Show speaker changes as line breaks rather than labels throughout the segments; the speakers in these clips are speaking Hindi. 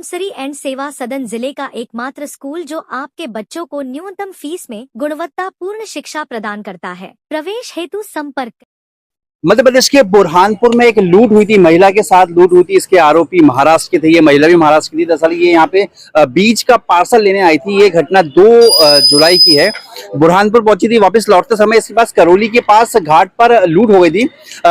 धर्मसरी एंड सेवा सदन जिले का एकमात्र स्कूल जो आपके बच्चों को न्यूनतम फीस में गुणवत्तापूर्ण शिक्षा प्रदान करता है। प्रवेश हेतु संपर्क।
मध्य प्रदेश के बुरहानपुर में एक लूट हुई थी, महिला के साथ लूट हुई थी। इसके आरोपी महाराष्ट्र के थे, ये महिला भी महाराष्ट्र की थी। दरअसल ये यहाँ पे बीज का पार्सल लेने आई थी। ये घटना 2 जुलाई की है। बुरहानपुर पहुंची थी, वापस लौटते समय इसके पास करौली के पास घाट पर लूट हो गई थी।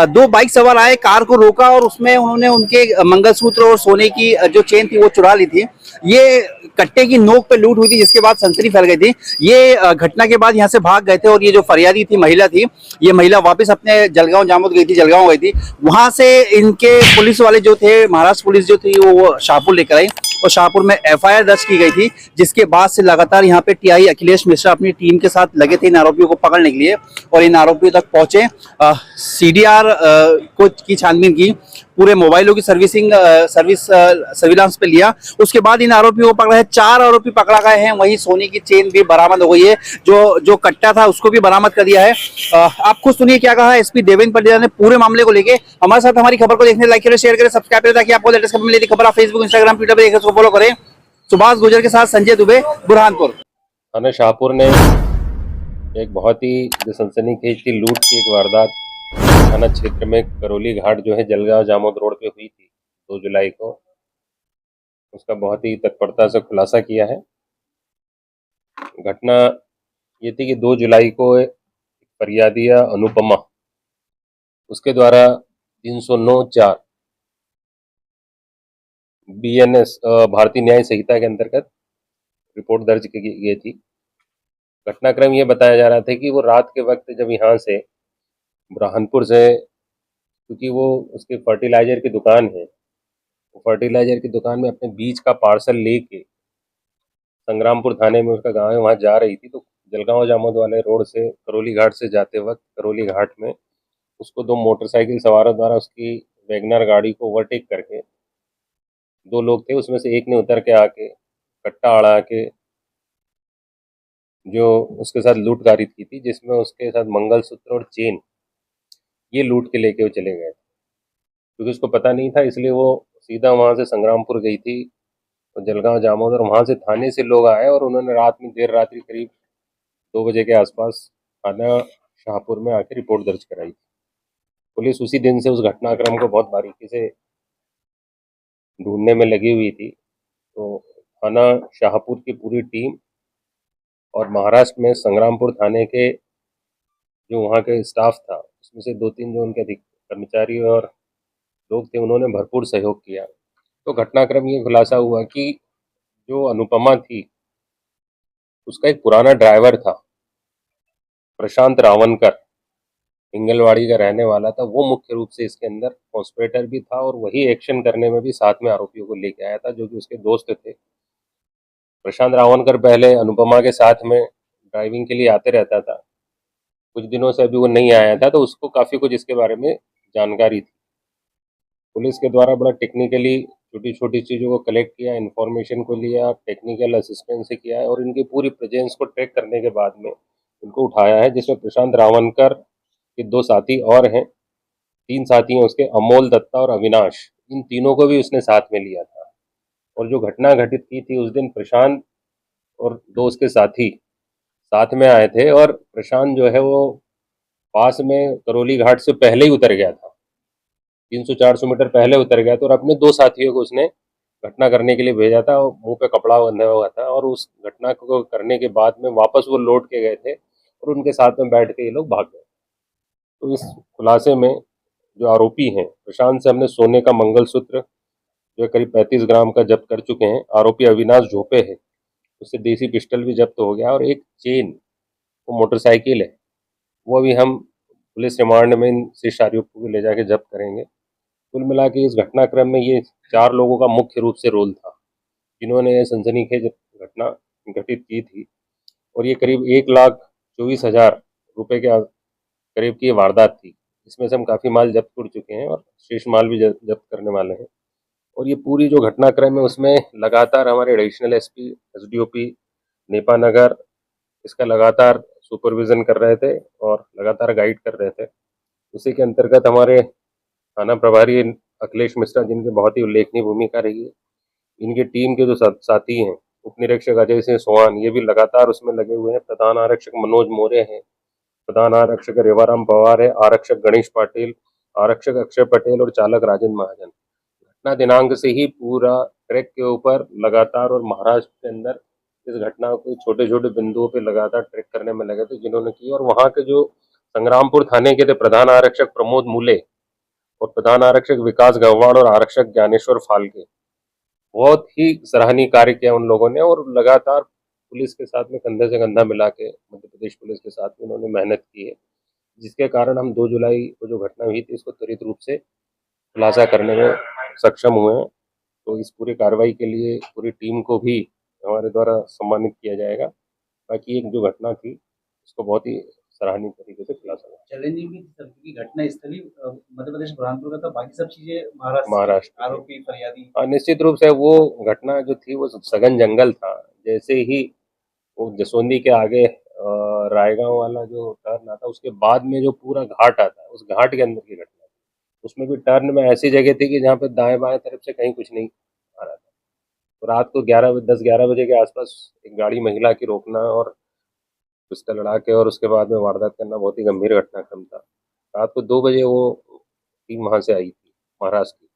2 बाइक सवार आए, कार को रोका और उसमें उन्होंने उनके मंगलसूत्र और सोने की जो चेन थी वो चुरा ली थी। ये कट्टे की नोक पे लूट हुई थी, जिसके बाद सनसनी फैल गई थी। ये घटना के बाद यहाँ से भाग गए थे और ये जो फरियादी थी महिला थी, ये महिला वापस अपने जलगांव जामोद गई थी, जलगांव गई थी। वहां से इनके पुलिस वाले जो थे, महाराष्ट्र पुलिस जो थी, वो शाहपुर लेकर आई और शाहपुर में एफआईआर दर्ज की गई थी। जिसके बाद से लगातार यहाँ पे टीआई अखिलेश मिश्रा अपनी टीम के साथ लगे थे इन आरोपियों को पकड़ने के लिए और इन आरोपियों तक पहुंचे। सीडीआर को की छानबीन की, पूरे मोबाइलों की सर्विलांस पे लिया। उसके बाद इन आरोपियों को पकड़ा है। 4 आरोपी पकड़ा गए हैं। वहीं सोने की चेन भी बरामद हो गई है। जो कट्टा था उसको भी बरामद कर दिया है। आप खुद सुनिए क्या कहा एसपी देवेंद्र पंडित ने पूरे मामले को लेके। हमारे साथ हमारी खबर को देखने लाइक करें, शेयर करें, सब्सक्राइब करें ताकि आपको लेटेस्ट खबर मिले। खबर आप फेसबुक, इंस्टाग्राम, ट्विटर पर देखें, उसको फॉलो करें। सुभाष गुर्जर के साथ संजय दुबे, बुरहानपुर।
थाना शाहपुर ने एक बहुत ही सनसनीखेज की लूट की एक वारदात थाना क्षेत्र में करौली घाट जो है जलगांव जामोद रोड पे हुई थी 2 जुलाई को, उसका बहुत ही तत्परता से खुलासा किया है। घटना ये थी कि 2 जुलाई को फरियादिया अनुपमा, उसके द्वारा 309(4) BNS भारतीय न्याय संहिता के अंतर्गत रिपोर्ट दर्ज की गई थी। घटनाक्रम ये बताया जा रहा था कि वो रात के वक्त जब यहाँ से बुरहानपुर से, क्योंकि वो उसके फर्टिलाइजर की दुकान है, वो फर्टिलाइजर की दुकान में अपने बीज का पार्सल लेके संग्रामपुर थाने में उसका गांव है, वहाँ जा रही थी। तो जलगांव जामोद वाले रोड से करौली घाट से जाते वक्त करौली घाट में उसको 2 मोटरसाइकिल सवारों द्वारा उसकी वैगनर गाड़ी को ओवरटेक करके 2 लोग थे, उसमें से एक ने उतर के आके कट्टा अड़ा के जो उसके साथ लूटकारी की थी, जिसमें उसके साथ मंगलसूत्र और चेन ये लूट के लेके वो चले गए। क्योंकि उसको पता नहीं था, इसलिए वो सीधा वहाँ से संग्रामपुर गई थी और जलगांव जामोद, और वहाँ से थाने से लोग आए और उन्होंने रात में देर रात्रि करीब 2 बजे के आसपास थाना शाहपुर में आके रिपोर्ट दर्ज कराई। पुलिस उसी दिन से उस घटनाक्रम को बहुत बारीकी से ढूंढने में लगी हुई थी। तो थाना शाहपुर की पूरी टीम और महाराष्ट्र में संग्रामपुर थाने के जो वहाँ के स्टाफ था, उसमें से 2-3 जो उनके कर्मचारी और लोग थे, उन्होंने भरपूर सहयोग किया। तो घटनाक्रम ये खुलासा हुआ कि जो अनुपमा थी, उसका एक पुराना ड्राइवर था प्रशांत रावणकर, इंगलवाड़ी का रहने वाला था। वो मुख्य रूप से इसके अंदर कॉन्स्पिरेटर भी था और वही एक्शन करने में भी साथ में आरोपियों को लेके आया था, जो कि उसके दोस्त थे। प्रशांत रावणकर पहले अनुपमा के साथ में ड्राइविंग के लिए आते रहता था। कुछ दिनों से अभी वो नहीं आया था, तो उसको काफ़ी कुछ इसके बारे में जानकारी थी। पुलिस के द्वारा बड़ा टेक्निकली छोटी छोटी चीज़ों को कलेक्ट किया, इन्फॉर्मेशन को लिया, टेक्निकल असिस्टेंस से किया है और इनकी पूरी प्रेजेंस को ट्रैक करने के बाद में इनको उठाया है, जिसमें प्रशांत रावणकर के 2 साथी और हैं। 3 साथी हैं उसके, अमोल दत्ता और अविनाश। इन तीनों को भी उसने साथ में लिया था। और जो घटना घटित की थी उस दिन, प्रशांत और 2 उसके साथी साथ में आए थे और प्रशांत जो है वो पास में करौली घाट से पहले ही उतर गया था, 300-400 मीटर पहले उतर गया था और अपने 2 साथियों को उसने घटना करने के लिए भेजा था। मुंह पे कपड़ा बंधा हुआ था और उस घटना को करने के बाद में वापस वो लौट के गए थे और उनके साथ में बैठ के ये लोग भाग गए। तो इस खुलासे में जो आरोपी हैं, प्रशांत से हमने सोने का मंगलसूत्र जो करीब 35 ग्राम का जब्त कर चुके हैं। आरोपी अविनाश झोपे है, उससे देसी पिस्टल भी जब्त हो गया और एक चेन, वो मोटरसाइकिल है, वो अभी हम पुलिस रिमांड में इन शेष आरोपियों को ले जाके जब्त करेंगे। कुल मिला के इस घटनाक्रम में ये 4 लोगों का मुख्य रूप से रोल था, जिन्होंने ये सनसनीखेज घटना घटित की थी। और ये करीब 1,24,000 रुपये के करीब की ये वारदात थी। इसमें से हम काफ़ी माल जब्त कर चुके हैं और शेष माल भी जब्त करने वाले हैं। और ये पूरी जो घटनाक्रम है उसमें लगातार हमारे एडिशनल एसपी, एसडीओपी नेपानगर इसका लगातार सुपरविजन कर रहे थे और लगातार गाइड कर रहे थे। उसी के अंतर्गत हमारे थाना प्रभारी अखिलेश मिश्रा, जिनकी बहुत ही उल्लेखनीय भूमिका रही है, इनकी टीम के जो साथी हैं, उप निरीक्षक अजय सिंह सोहान, ये भी लगातार उसमें लगे हुए हैं। प्रधान आरक्षक मनोज मोरे हैं, प्रधान आरक्षक रेवाराम पवार है, आरक्षक गणेश पाटिल, आरक्षक अक्षय पटेल और चालक राजेंद्र महाजन। घटना दिनांक से ही पूरा ट्रैक के ऊपर लगातार और महाराष्ट्र के अंदर इस घटना को छोटे छोटे बिंदुओं पे लगातार ट्रैक करने में लगे थे जिन्होंने की। और वहाँ के जो संग्रामपुर थाने के थे प्रधान आरक्षक प्रमोद मूले और प्रधान आरक्षक विकास गंगवाड़ और आरक्षक ज्ञानेश्वर फाल्के, बहुत ही सराहनीय कार्य किया उन लोगों ने। और लगातार पुलिस के साथ में कंधे से कंधा मिला के मध्य प्रदेश पुलिस के साथ में उन्होंने मेहनत की है, जिसके कारण हम 2 जुलाई को जो घटना हुई थी इसको त्वरित रूप से खुलासा करने में सक्षम हुए हैं। तो इस पूरी कार्रवाई के लिए पूरी टीम को भी हमारे द्वारा सम्मानित किया जाएगा। बाकी एक जो घटना थी उसको बहुत ही सराहनीय तरीके से खुलासा हुआ।
चैलेंजिंग भी थी सर, क्योंकि घटना स्थली मध्य प्रदेश बुरहानपुर का था, बाकी सब चीजें
महाराष्ट्र
आरोपी फरियादी।
निश्चित रूप से वो घटना जो थी वो सघन जंगल था। जैसे ही वो जसोंदी के आगे रायगांव वाला जो टर्न आता उसके बाद में जो पूरा घाट आता है, उस घाट के अंदर की घटना थी। उसमें भी टर्न में ऐसी जगह थी कि जहाँ पे दाएं बाएं तरफ से कहीं कुछ नहीं आ रहा था। तो रात को 10-11 बजे के आसपास एक गाड़ी महिला की रोकना और पिस्टल लड़ा के और उसके बाद में वारदात करना बहुत ही गंभीर घटनाक्रम था। रात को 2 बजे वो टीम वहाँ से आई थी महाराष्ट्र की।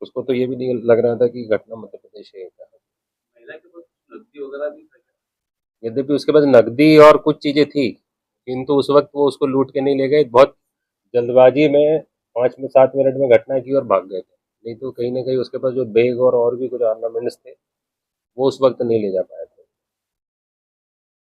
उसको तो ये भी नहीं लग रहा था कि घटना मध्य प्रदेश है।
महिला के पास नकदी वगैरह भी था।
यद्यपि उसके पास नकदी और कुछ चीजें थी, किंतु उस वक्त वो उसको लूट के नहीं ले गए। बहुत जल्दबाजी में 5 में 7 मिनट में घटना की और भाग गए थे। नहीं तो कहीं ना कहीं उसके पास जो बैग और भी कुछ ऑर्नामेंट्स थे वो उस वक्त नहीं ले जा पाया था।